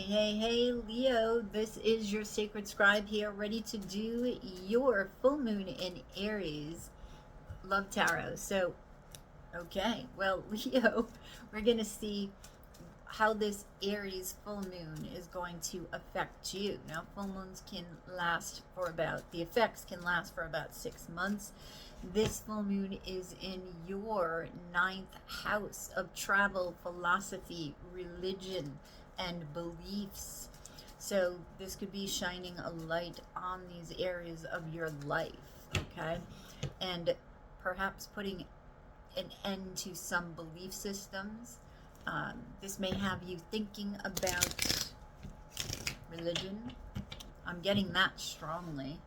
Hey, Leo, this is your sacred scribe here, ready to do your full moon in Aries love tarot. So, okay, well, Leo, we're going to see how this Aries full moon is going to affect you. Now, full moons can last for about, the effects can last for about 6 months. This full moon is in your ninth house of travel, philosophy, religion, and beliefs. So this could be shining a light on these areas of your life, okay? And perhaps putting an end to some belief systems. This may have you thinking about religion. I'm getting that strongly.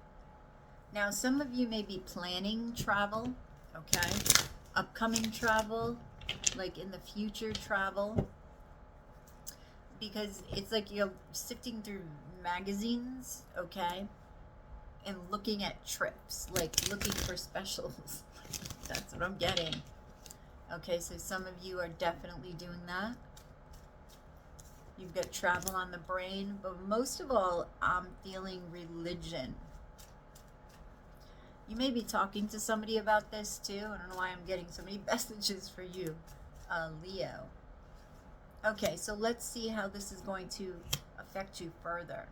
Now, some of you may be planning travel, okay? Upcoming travel, like in the future travel. Because it's like you're sifting through magazines, okay? And looking at trips, like looking for specials. That's what I'm getting. Okay, so some of you are definitely doing that. You've got travel on the brain, but most of all, I'm feeling religion. You may be talking to somebody about this too. I don't know why I'm getting so many messages for you, Leo. Okay, so let's see how this is going to affect you further.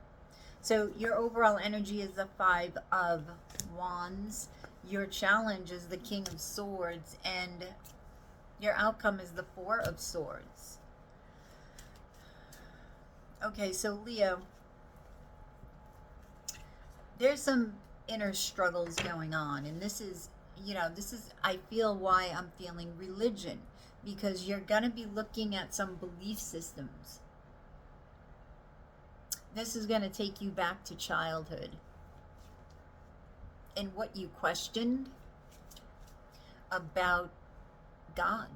So your overall energy is the 5 of Wands. Your challenge is the King of Swords, and your outcome is the 4 of Swords. Okay, so Leo, there's some inner struggles going on, and this is, I feel why I'm feeling religion, because you're going to be looking at some belief systems. This is going to take you back to childhood and what you questioned about God.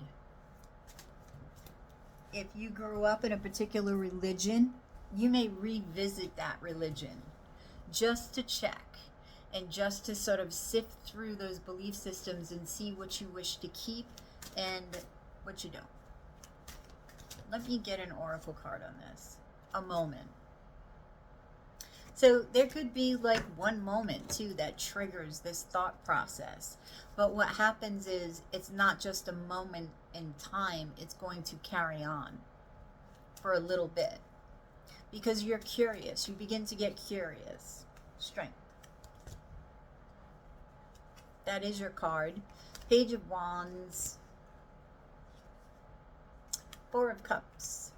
If you grew up in a particular religion, you may revisit that religion just to check and just to sort of sift through those belief systems and see what you wish to keep and what you don't. Let me get an oracle card on this. A moment. So there could be like one moment too that triggers this thought process. But what happens is it's not just a moment in time, it's going to carry on for a little bit. Because you're curious. You begin to get curious. Strength. That is your card. Page of Wands. 4 of Cups.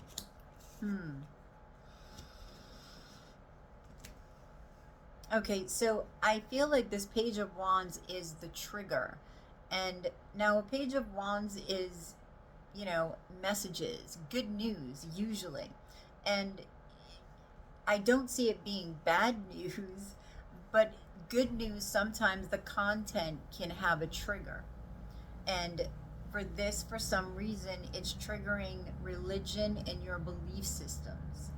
Okay, so I feel like this Page of Wands is the trigger. And now a Page of Wands is, messages, good news, usually. And I don't see it being bad news, but good news, sometimes the content can have a trigger. And for this, for some reason, it's triggering religion and your belief systems.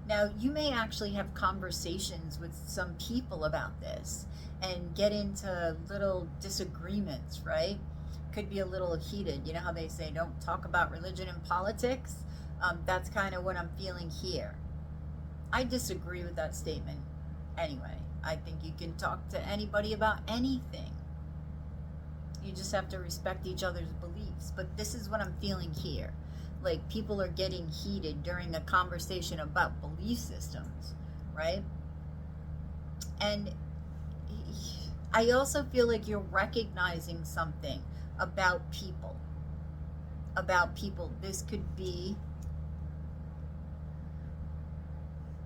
Now, you may actually have conversations with some people about this and get into little disagreements, right? Could be a little heated. You know how they say, don't talk about religion and politics? That's kind of what I'm feeling here. I disagree with that statement anyway. I think you can talk to anybody about anything. You just have to respect each other's beliefs. But this is what I'm feeling here. Like people are getting heated during a conversation about belief systems, right? And I also feel like you're recognizing something about people. This could be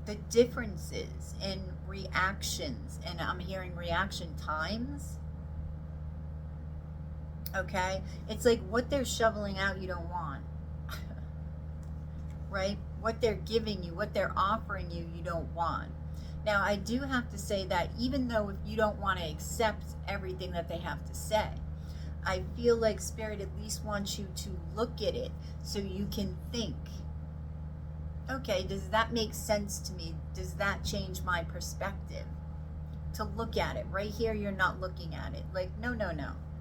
the differences in reactions, and I'm hearing reaction times. Okay? It's like what they're shoveling out you don't want. Right? What they're giving you, what they're offering you, you don't want. Now, I do have to say that even though if you don't want to accept everything that they have to say, I feel like Spirit at least wants you to look at it so you can think, okay, does that make sense to me? Does that change my perspective? To look at it. Right here, you're not looking at it. Like, no.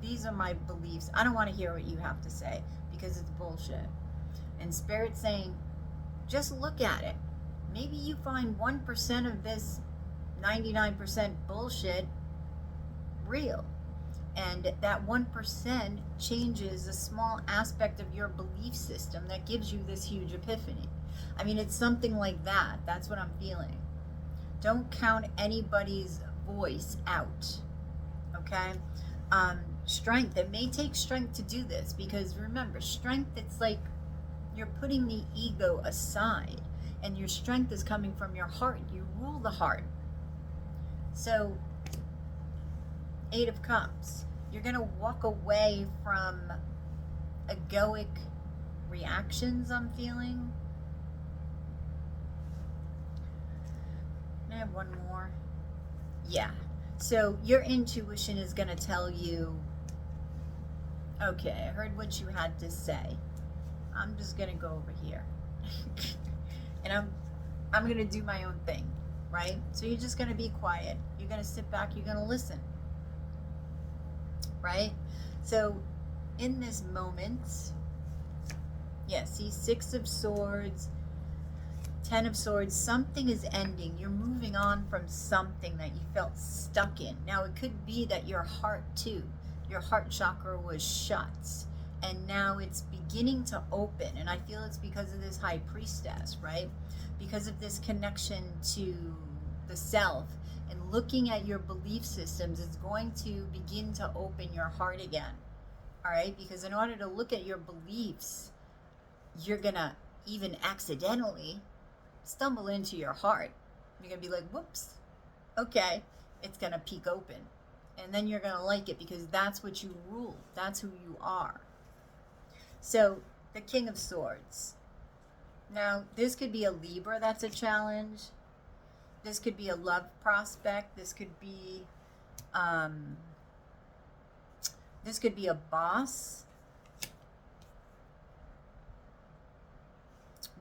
These are my beliefs. I don't want to hear what you have to say because it's bullshit. And Spirit's saying, just look at it. maybe you find 1% of this 99% bullshit real. And that 1% changes a small aspect of your belief system that gives you this huge epiphany. I mean, it's something like that. That's what I'm feeling. Don't count anybody's voice out. Okay? Strength. It may take strength to do this, because remember, strength, it's like you're putting the ego aside, and your strength is coming from your heart. You rule the heart. So, Eight of Cups. You're going to walk away from egoic reactions, I'm feeling. Can I have one more? Yeah. So your intuition is going to tell you, okay, I heard what you had to say. I'm just going to go over here. And I'm going to do my own thing, right? So you're just going to be quiet. You're going to sit back. You're going to listen. Right? So in this moment, yeah, see, Six of Swords, Ten of Swords, something is ending. You're moving on from something that you felt stuck in. Now, it could be that your heart, too, your heart chakra was shut, and now it's beginning to open. And I feel it's because of this High Priestess, right? Because of this connection to the self. And looking at your belief systems is going to begin to open your heart again. All right? Because in order to look at your beliefs, you're going to even accidentally stumble into your heart. You're going to be like, whoops, okay. It's going to peek open. And then you're going to like it, because that's what you rule. That's who you are. So, the King of Swords. Now, this could be a Libra that's a challenge. This could be a love prospect. This could be a boss.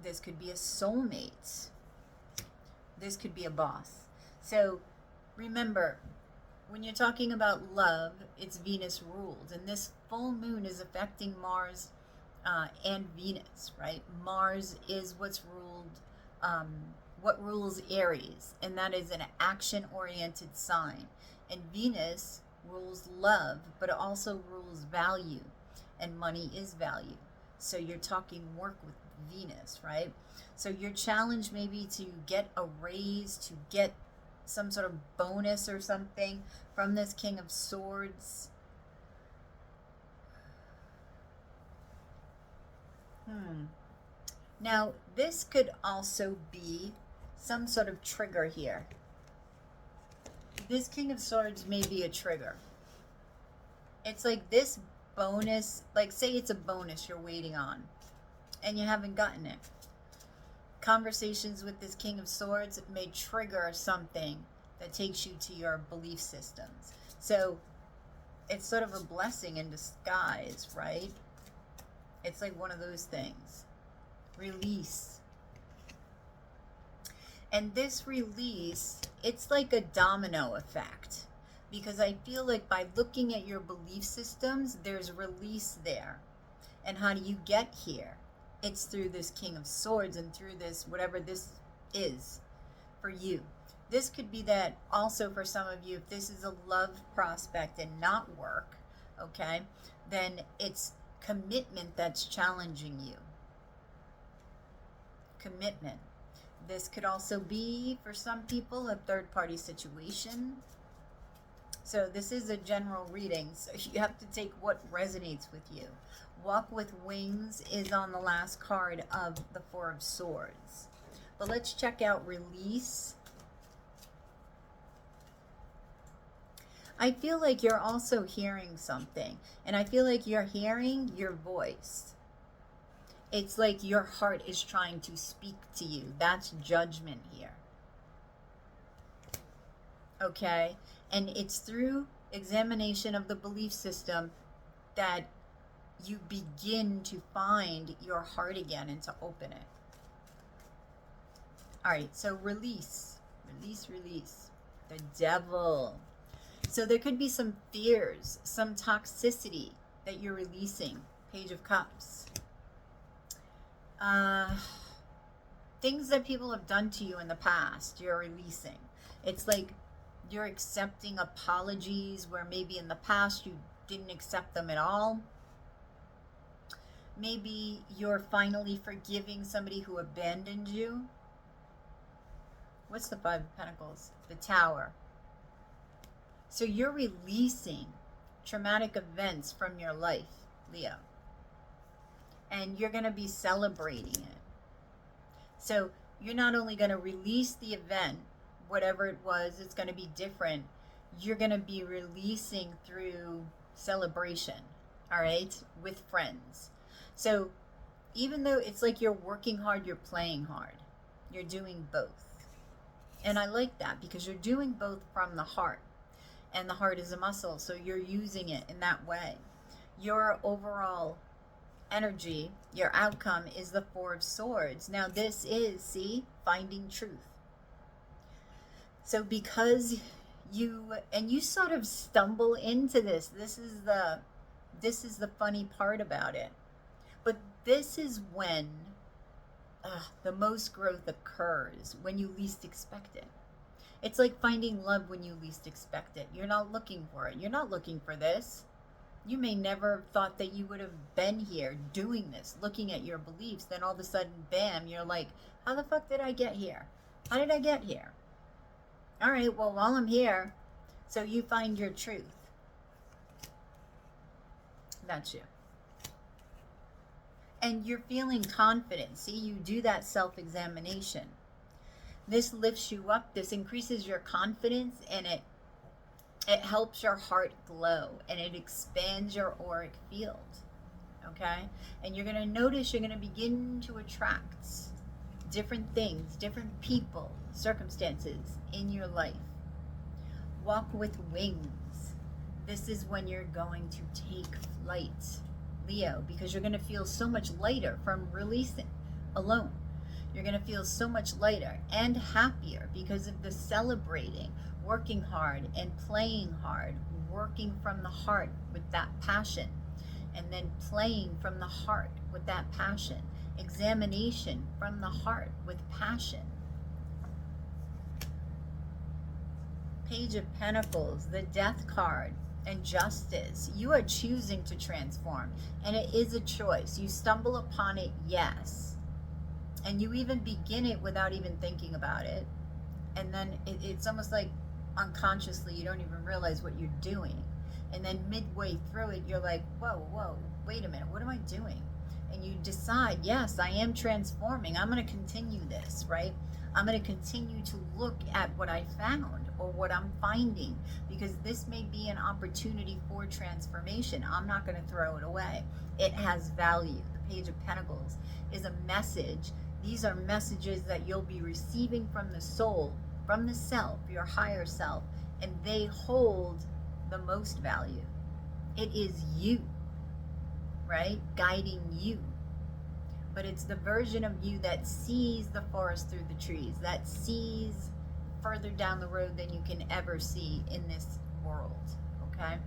This could be a soulmate. This could be a boss. So remember, when you're talking about love, it's Venus ruled. And this full moon is affecting Mars and Venus, right? Mars is what's ruled, what rules Aries, and that is an action-oriented sign. And Venus rules love, but it also rules value, and money is value. So you're talking work with Venus, right? So your challenge may be to get a raise, to get some sort of bonus or something from this King of Swords. Now, this could also be some sort of trigger here. This King of Swords may be a trigger. It's like this bonus, like say it's a bonus you're waiting on and you haven't gotten it. Conversations with this King of Swords may trigger something that takes you to your belief systems. So it's sort of a blessing in disguise, right? It's like one of those things. Release. And this release, it's like a domino effect, because I feel like by looking at your belief systems, there's release there. And how do you get here? It's through this King of Swords and through this, whatever this is for you. This could be that also for some of you, if this is a love prospect and not work, okay, then it's commitment that's challenging you. Commitment. This could also be, for some people, a third-party situation. So this is a general reading, so you have to take what resonates with you. Walk with Wings is on the last card of the Four of Swords. But let's check out Release. I feel like you're also hearing something, and I feel like you're hearing your voice. It's like your heart is trying to speak to you. That's judgment here. Okay? And it's through examination of the belief system that you begin to find your heart again and to open it. All right, so release. Release, release. The Devil. So there could be some fears, some toxicity that you're releasing. Page of Cups. Things that people have done to you in the past, you're releasing. It's like you're accepting apologies where maybe in the past you didn't accept them at all. Maybe you're finally forgiving somebody who abandoned you. What's the Five of Pentacles? The Tower. So you're releasing traumatic events from your life, Leo. And you're going to be celebrating it. So you're not only going to release the event, whatever it was, it's going to be different. You're going to be releasing through celebration, all right, with friends. So even though it's like you're working hard, you're playing hard. You're doing both. And I like that because you're doing both from the heart. And the heart is a muscle, so you're using it in that way. Your overall energy, your outcome is the Four of Swords. Now this is, see, finding truth. So because you sort of stumble into this is the funny part about it. But this is when the most growth occurs, when you least expect it. It's like finding love when you least expect it. You're not looking for it. You're not looking for this. You may never have thought that you would have been here doing this, looking at your beliefs. Then all of a sudden, bam, you're like, how the fuck did I get here? How did I get here? All right, well, while I'm here, so you find your truth. That's you. And you're feeling confident. See, you do that self-examination. This lifts you up. This increases your confidence, and it helps your heart glow, and it expands your auric field. Okay? And you're going to notice you're going to begin to attract different things, different people, circumstances in your life. Walk with wings. This is when you're going to take flight, Leo, because you're going to feel so much lighter from releasing alone. You're going to feel so much lighter and happier because of the celebrating, working hard and playing hard, working from the heart with that passion, and then playing from the heart with that passion, examination from the heart with passion. Page of Pentacles, the Death card, and Justice. You are choosing to transform, and it is a choice. You stumble upon it, yes. And you even begin it without even thinking about it. And then it's almost like unconsciously, you don't even realize what you're doing. And then midway through it, you're like, whoa, wait a minute, what am I doing? And you decide, yes, I am transforming. I'm going to continue this, right? I'm going to continue to look at what I found or what I'm finding, because this may be an opportunity for transformation. I'm not going to throw it away. It has value. The Page of Pentacles is a message. These are messages that you'll be receiving from the soul, from the self, your higher self, and they hold the most value. It is you, right? Guiding you. But it's the version of you that sees the forest through the trees, that sees further down the road than you can ever see in this world, okay?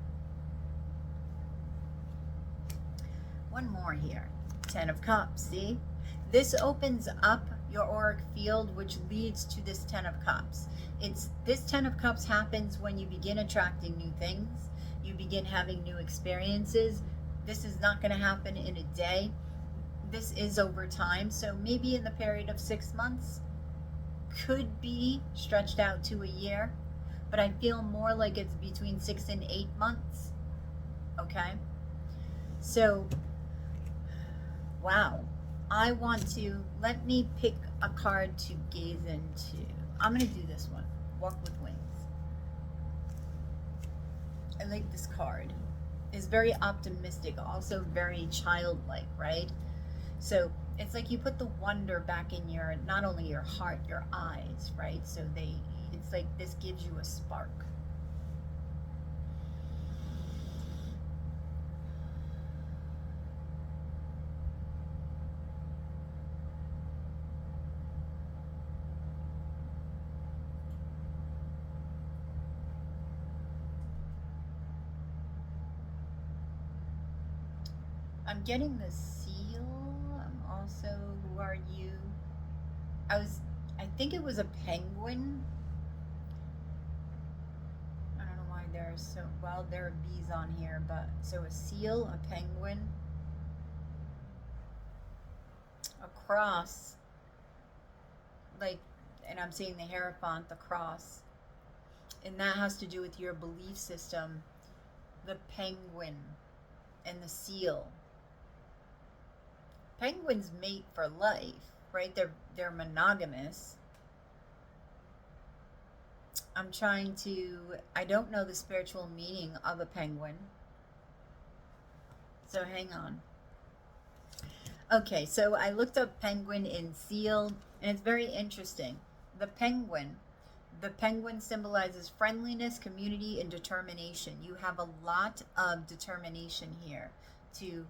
One more here. Ten of Cups, see? This opens up your auric field, which leads to this Ten of Cups. This Ten of Cups happens when you begin attracting new things. You begin having new experiences. This is not going to happen in a day. This is over time. So maybe in the period of 6 months, could be stretched out to a year. But I feel more like it's between 6 and 8 months. Okay? So, wow. I want to, let me pick a card to gaze into. I'm going to do this one, Walk with Wings. I like this card. It's very optimistic, also very childlike, right? So it's like you put the wonder back in your, not only your heart, your eyes, right? So it's like this gives you a spark. I'm getting the seal. I'm also, who are you? think it was a penguin. I don't know why there's so, well, there are bees on here, but so a seal, a penguin, a cross, like, and I'm seeing the Hierophant, the cross, and that has to do with your belief system. The penguin and the seal. Penguins mate for life, right? They're monogamous. I don't know the spiritual meaning of a penguin. So hang on. Okay, so I looked up penguin in seal, and it's very interesting. The penguin symbolizes friendliness, community, and determination. You have a lot of determination here to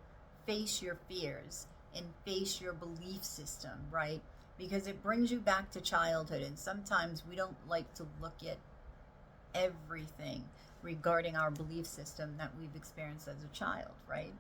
face your fears and face your belief system, right? Because it brings you back to childhood, and sometimes we don't like to look at everything regarding our belief system that we've experienced as a child, right?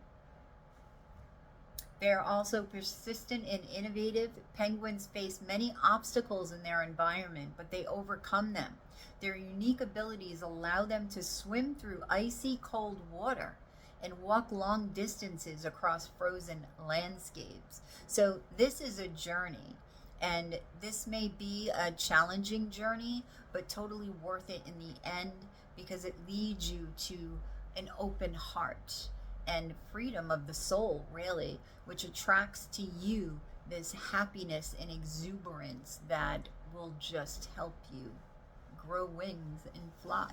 They are also persistent and innovative. Penguins face many obstacles in their environment, but they overcome them. Their unique abilities allow them to swim through icy cold water and walk long distances across frozen landscapes. So this is a journey, and this may be a challenging journey, but totally worth it in the end, because it leads you to an open heart and freedom of the soul, really, which attracts to you this happiness and exuberance that will just help you grow wings and fly.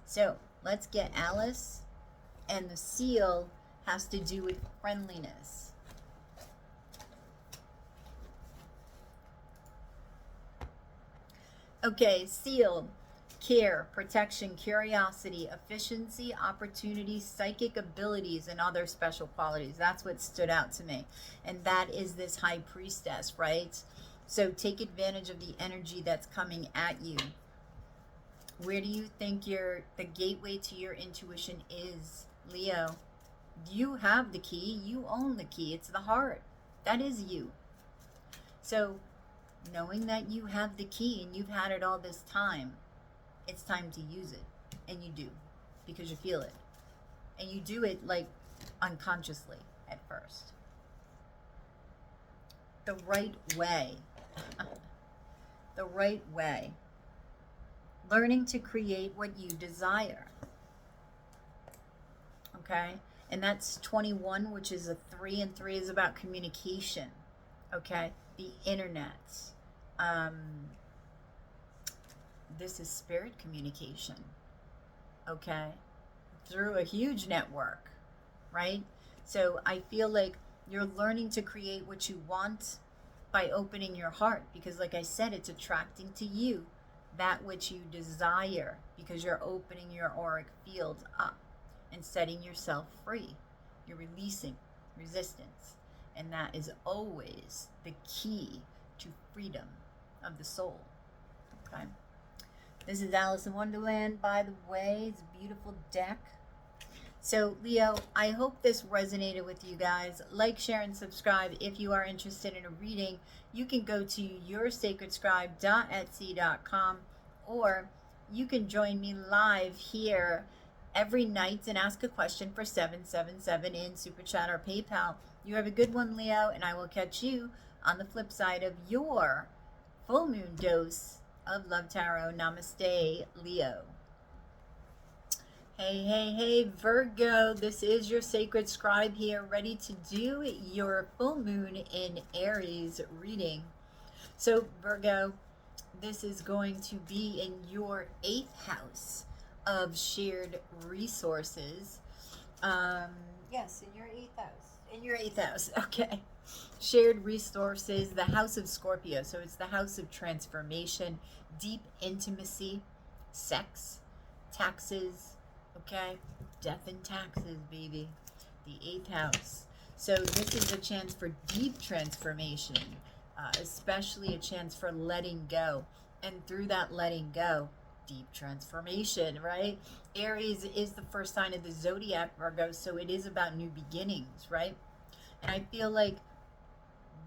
So let's get Alice. And the seal has to do with friendliness. Okay, seal. Care, protection, curiosity, efficiency, opportunity, psychic abilities, and other special qualities. That's what stood out to me. And that is this high priestess, right? So take advantage of the energy that's coming at you. Where do you think the gateway to your intuition is, Leo? You have the key. You own the key. It's the heart. That is you. So knowing that you have the key and you've had it all this time, it's time to use it. And you do, because you feel it. And you do it like unconsciously at first. The right way. The right way. Learning to create what you desire. Okay? And that's 21, which is a 3, and 3 is about communication. Okay? The internet. This is spirit communication. Okay? Through a huge network. Right? So I feel like you're learning to create what you want by opening your heart. Because like I said, it's attracting to you that which you desire, because you're opening your auric field up and setting yourself free. You're releasing resistance. And that is always the key to freedom of the soul. Okay? This is Alice in Wonderland, by the way. It's a beautiful deck. So, Leo, I hope this resonated with you guys. Like, share, and subscribe. If you are interested in a reading, you can go to yoursacredscribe.etsy.com, or you can join me live here every night and ask a question for $777 in Super Chat or PayPal. You have a good one, Leo, and I will catch you on the flip side of your full moon dose of Love Tarot. Namaste, Leo. Hey, hey, hey, Virgo, this is your Sacred Scribe here, ready to do your full moon in Aries reading. So, Virgo, this is going to be in your 8th house of shared resources. Yes, in your 8th house. In your 8th house, okay. Shared resources, the house of Scorpio. So it's the house of transformation, deep intimacy, sex, taxes, okay? Death and taxes, baby. The 8th house. So this is a chance for deep transformation, especially a chance for letting go. And through that letting go, deep transformation, right? Aries is the first sign of the zodiac, Virgo, so it is about new beginnings, right? And I feel like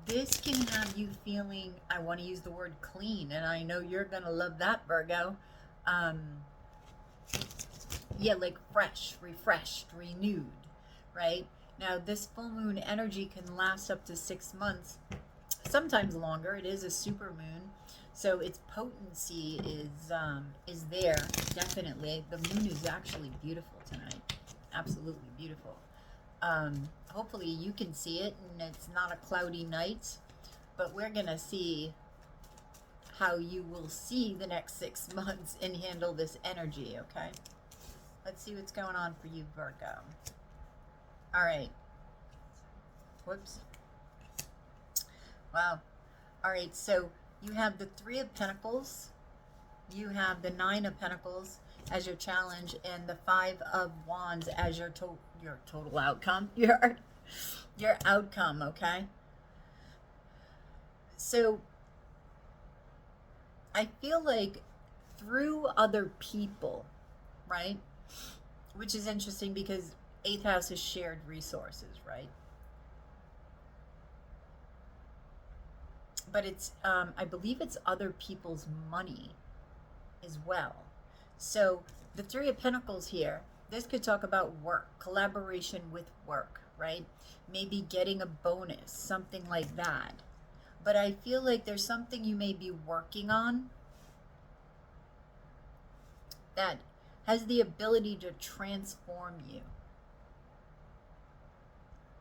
this can have you feeling, I want to use the word clean, and I know you're going to love that, Virgo. Um, yeah, like fresh, refreshed, renewed, right? Now, this full moon energy can last up to 6 months, sometimes longer. It is a super moon, so its potency is there, definitely. The moon is actually beautiful tonight, absolutely beautiful. Hopefully you can see it and it's not a cloudy night, but we're gonna see how you will see the next 6 months and handle this energy. Okay, let's see what's going on for you, Virgo. All right, whoops. Wow. All right, so you have the Three of Pentacles, you have the Nine of Pentacles as your challenge, and the Five of Wands as your total outcome, your outcome. Okay, so I feel like through other people, right? Which is interesting because 8th house is shared resources, right? But it's I believe it's other people's money as well. So the Three of Pentacles here, this could talk about work, collaboration with work, right? Maybe getting a bonus, something like that. But I feel like there's something you may be working on that has the ability to transform you,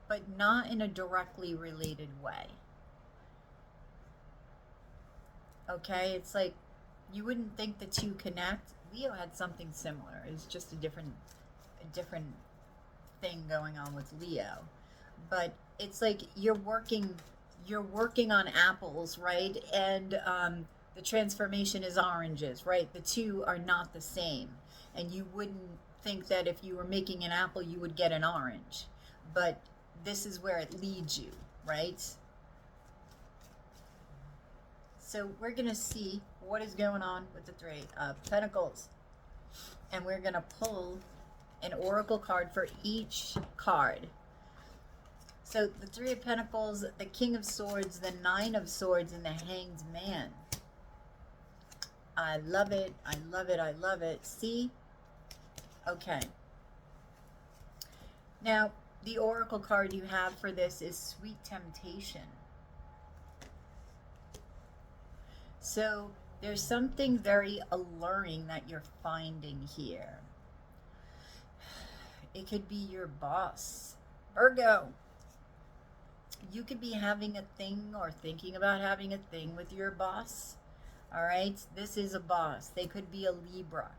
but not in a directly related way. Okay, it's like you wouldn't think the two connect. Leo had something similar. It's just a different thing going on with Leo. But it's like you're working on apples, right? And the transformation is oranges, right? The two are not the same. And you wouldn't think that if you were making an apple, you would get an orange. But this is where it leads you, right? So we're going to see what is going on with the Three of Pentacles. And we're going to pull an oracle card for each card. So the Three of Pentacles, the King of Swords, the Nine of Swords, and the Hanged Man. I love it. I love it. I love it. See? Okay. Now, the oracle card you have for this is Sweet Temptation. So there's something very alluring that you're finding here. It could be your boss. Virgo, you could be having a thing or thinking about having a thing with your boss. All right, this is a boss. They could be a Libra.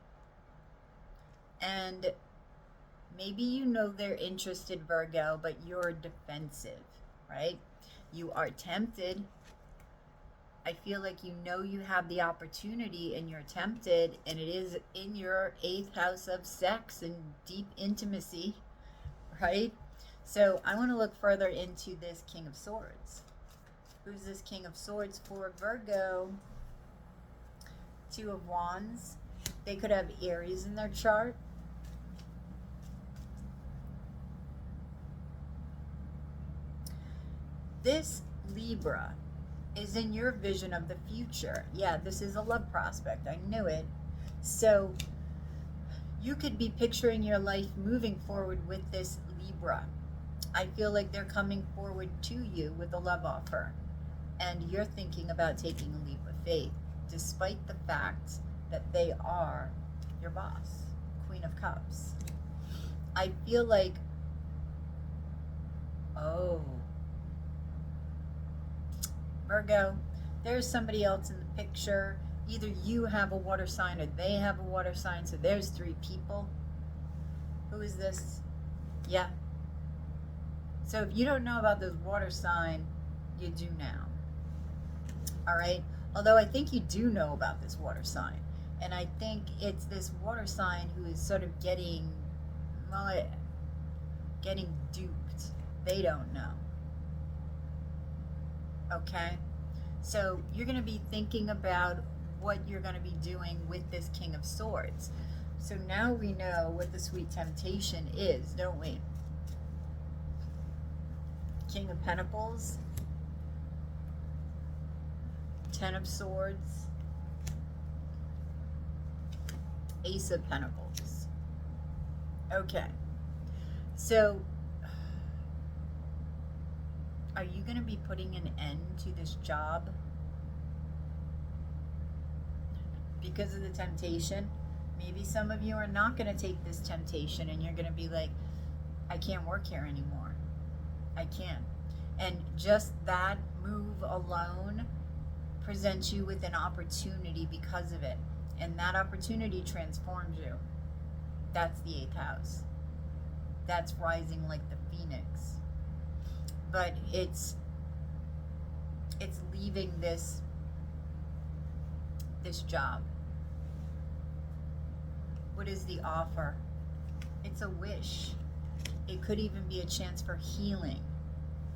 And maybe you know they're interested, Virgo, but you're defensive, right? You are tempted. I feel like you know you have the opportunity and you're tempted, and it is in your 8th house of sex and deep intimacy, right? So I want to look further into this King of Swords. Who's this King of Swords for Virgo? Two of Wands. They could have Aries in their chart. This Libra is in your vision of the future. Yeah, this is a love prospect. I knew it. So you could be picturing your life moving forward with this Libra. I feel like they're coming forward to you with a love offer, and you're thinking about taking a leap of faith, despite the fact that they are your boss, Queen of Cups. I feel like, oh, Virgo, there's somebody else in the picture. Either you have a water sign or they have a water sign. So there's 3 people. Who is this? Yeah. So if you don't know about this water sign, you do now. All right. Although I think you do know about this water sign. And I think it's this water sign who is sort of getting duped. They don't know. Okay, so you're going to be thinking about what you're going to be doing with this King of Swords. So now we know what the Sweet Temptation is, don't we? King of Pentacles, Ten of Swords, Ace of Pentacles. Okay, so are you going to be putting an end to this job because of the temptation? Maybe some of you are not going to take this temptation and you're going to be like, I can't work here anymore. I can't. And just that move alone presents you with an opportunity because of it. And that opportunity transforms you. That's the 8th house. That's rising like the phoenix. But it's leaving this job. What is the offer? It's a wish. It could even be a chance for healing,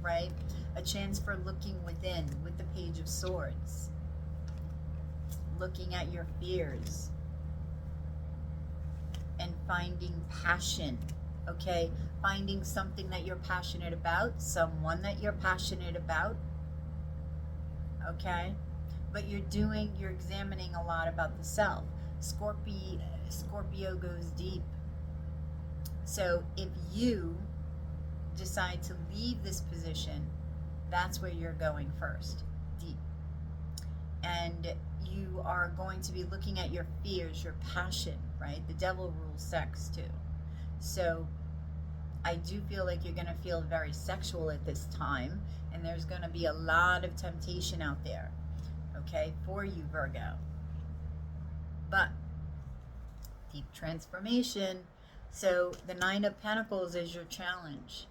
right? A chance for looking within with the Page of Swords. Looking at your fears and finding passion, okay? Finding something that you're passionate about, someone that you're passionate about, okay? But you're examining a lot about the self. Scorpio goes deep. So if you decide to leave this position, that's where you're going first, deep. And you are going to be looking at your fears, your passion, right? The devil rules sex too. So I do feel like you're going to feel very sexual at this time, and there's going to be a lot of temptation out there, okay, for you, Virgo. But deep transformation. So the 9 of Pentacles is your challenge.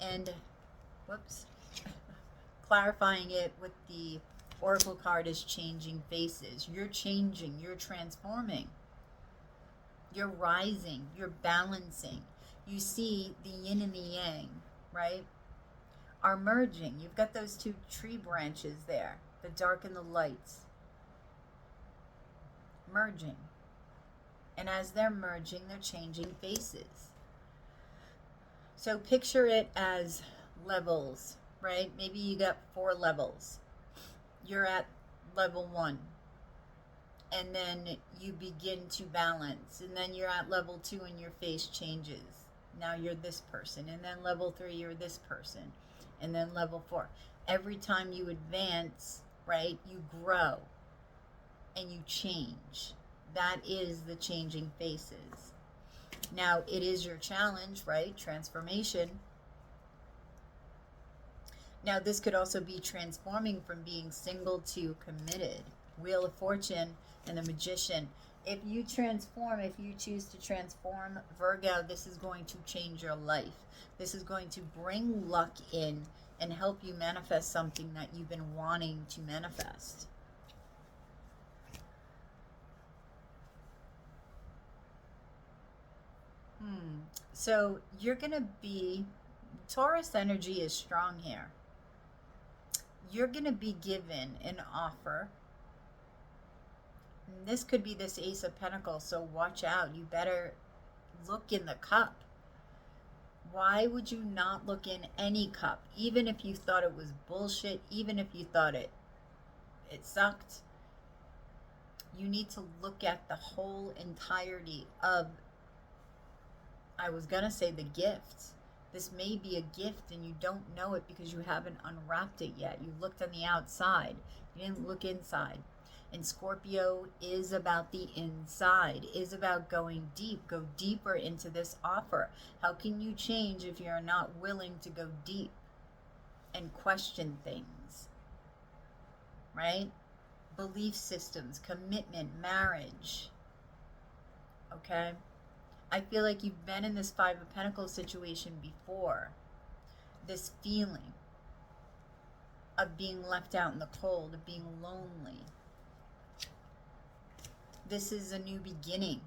And, whoops, clarifying it with the Oracle card is changing faces. You're changing, you're transforming. You're rising, you're balancing. You see the yin and the yang, right, are merging. You've got those two tree branches there, the dark and the lights, merging. And as they're merging, they're changing faces. So picture it as levels, right? Maybe you got 4 levels. You're at level 1. And then you begin to balance. And then you're at level 2 and your face changes. Now you're this person. And then level 3, you're this person. And then level 4. Every time you advance, right, you grow and you change. That is the changing faces. Now, it is your challenge, right? Transformation. Now, this could also be transforming from being single to committed. Wheel of Fortune and the Magician. If you transform, if you choose to transform, Virgo, this is going to change your life. This is going to bring luck in and help you manifest something that you've been wanting to manifest. So you're going to be, Taurus energy is strong here. You're going to be given an offer. And this could be this Ace of Pentacles, so watch out. You better look in the cup. Why would you not look in any cup? Even if you thought it was bullshit, even if you thought it sucked, you need to look at the whole entirety of, I was going to say the gift. This may be a gift and you don't know it because you haven't unwrapped it yet. You looked on the outside. You didn't look inside. And Scorpio is about the inside, is about going deep. Go deeper into this offer. How can you change if you're not willing to go deep and question things? Right? Belief systems, commitment, marriage. Okay? I feel like you've been in this 5 of Pentacles situation before. This feeling of being left out in the cold, of being lonely. This is a new beginning,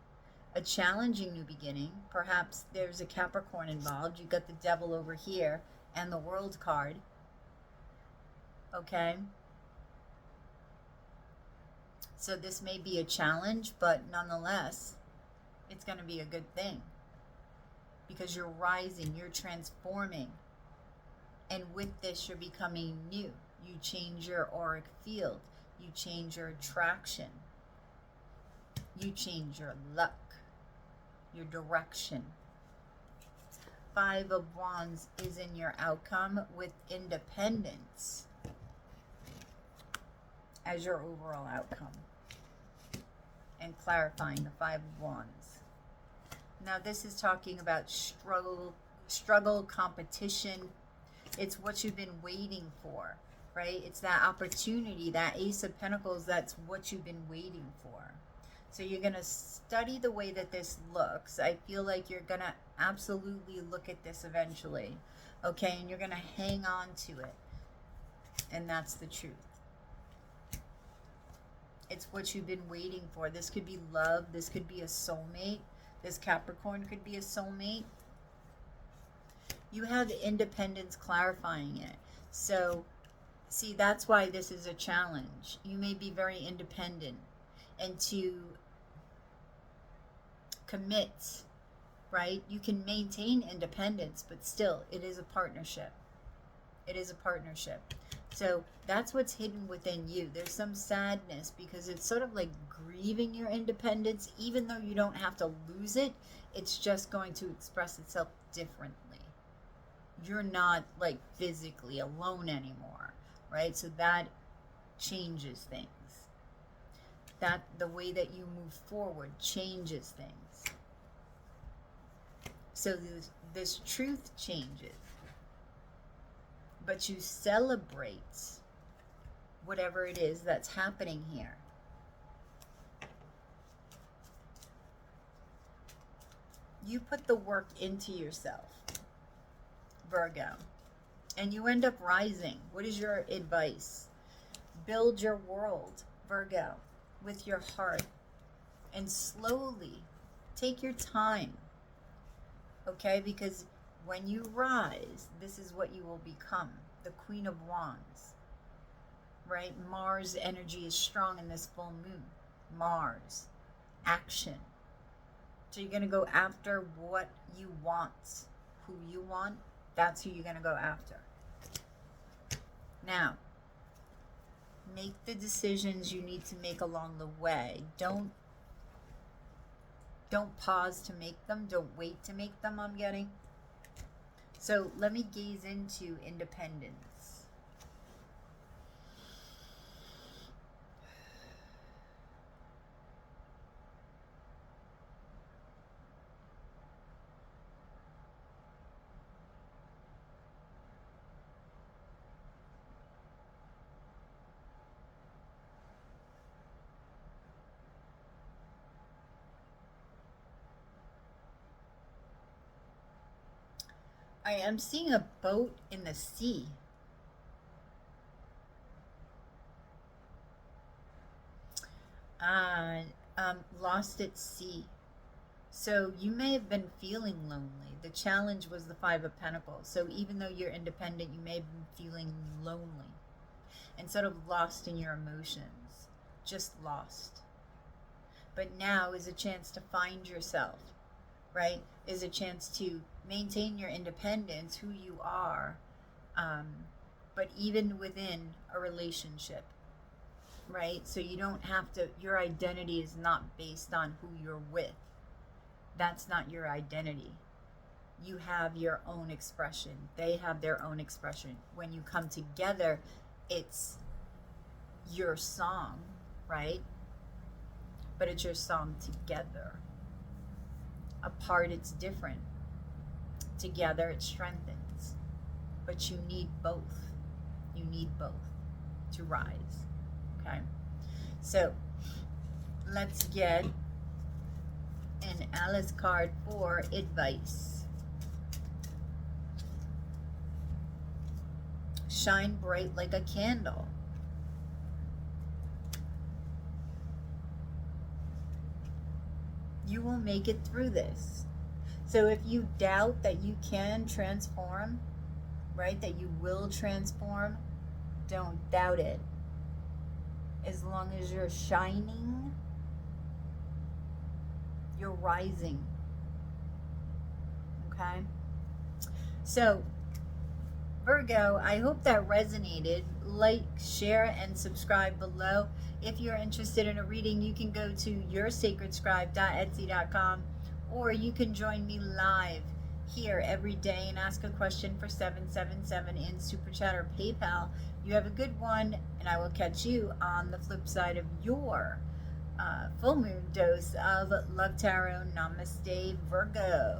a challenging new beginning. Perhaps there's a Capricorn involved. You've got the Devil over here and the World card. Okay? So this may be a challenge, but nonetheless, it's going to be a good thing because you're rising, you're transforming, and with this you're becoming new. You change your auric field. You change your attraction. You change your luck, your direction. Five of Wands is in your outcome with independence as your overall outcome. And clarifying the Five of Wands. Now this is talking about struggle, competition. It's what you've been waiting for, right? It's that opportunity, that Ace of Pentacles, that's what you've been waiting for. So you're going to study the way that this looks. I feel like you're going to absolutely look at this eventually, okay? And you're going to hang on to it. And that's the truth. It's what you've been waiting for. This could be love. This could be a soulmate. This Capricorn could be a soulmate. You have independence clarifying it. So, see, that's why this is a challenge. You may be very independent. And to commit, right? You can maintain independence, but still, it is a partnership. It is a partnership. So that's what's hidden within you. There's some sadness because it's sort of like grieving your independence. Even though you don't have to lose it, it's just going to express itself differently. You're not like physically alone anymore, right? So that changes things. That the way that you move forward changes things. So this truth changes. But you celebrate whatever it is that's happening here. You put the work into yourself, Virgo, and you end up rising. What is your advice? Build your world, Virgo, with your heart, and slowly take your time, okay? Because when you rise, this is what you will become, the Queen of Wands, right? Mars energy is strong in this full moon. Mars, action. So you're going to go after what you want, who you want. That's who you're going to go after. Now, make the decisions you need to make along the way. Don't pause to make them. Don't wait to make them, I'm getting. So let me gaze into independence. I am seeing a boat in the sea. Lost at sea. So you may have been feeling lonely. The challenge was the Five of Pentacles. So even though you're independent, you may have been feeling lonely and sort of lost in your emotions. Just lost. But now is a chance to find yourself, right? Is a chance to maintain your independence, who you are, but even within a relationship, right? So you don't have to, your identity is not based on who you're with. That's not your identity. You have your own expression. They have their own expression. When you come together, it's your song, right? But it's your song together. Apart, it's different. Together, it strengthens. But you need both. You need both to rise. Okay? So, let's get an Alice card for advice. Shine bright like a candle. You will make it through this. So if you doubt that you can transform, right, that you will transform, don't doubt it. As long as you're shining, you're rising. Okay? So Virgo, I hope that resonated. Like, share, and subscribe below. If you're interested in a reading, you can go to yoursacredscribe.etsy.com, or you can join me live here every day and ask a question for 777 in Super Chat or PayPal. You have a good one, and I will catch you on the flip side of your full moon dose of Love Tarot. Namaste, Virgo.